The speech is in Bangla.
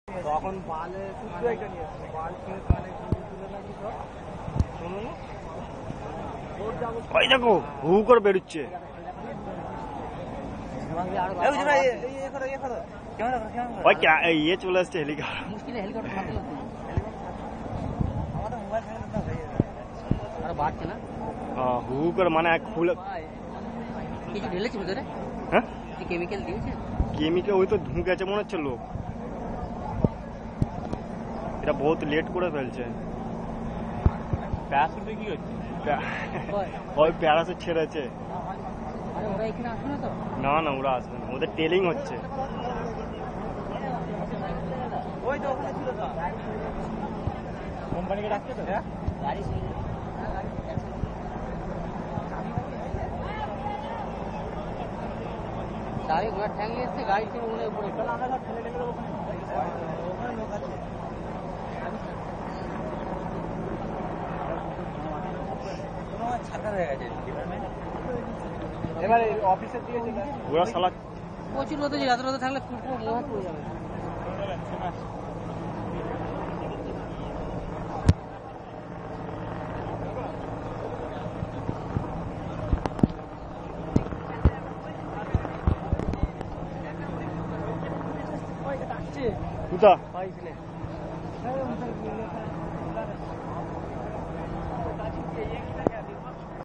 তখন বালে শুদ্ধ একটা নিয়ে আসছে বাল কিনে কানে তুলে নাকি সব শোনো না ওই দেখো হু করে বেরোচ্ছে। ওই ইয়ে চলে আসছে বাড়ছে না হু করে মানে খুলে কিছু ঢেলেছে ভিতরে। হ্যাঁ কেমিক্যাল দিয়েছে কেমিক্যাল ওই তো ঢুকেছে মনে হচ্ছে লোক। এটা বহুত লেট করে ফেলছে। প্যারাসুটে কি হচ্ছে ওই প্যারাসুট ছেড়েছে। আরে ওরা এখানে আসবে না তো? না না ওরা আসবে না, ওদের টেলিং হচ্ছে। ওই তো ওখানে ছিল তো কোম্পানিকে ডাকছে তো গাড়ি গাড়ি ঘোড়া ঠ্যাং এসছে গাড়ি ছিল মনে উপরে আমরা সব ঠেলে ঠেলে ওখানে লোক আছে। ছাতা হয়ে গেছে এবারে অফিসে দিয়েছে ওরা শালা প্রচুর রোদে রাত রোদে থাকলে পুরো মোহ পড়ে যাবে। কোথা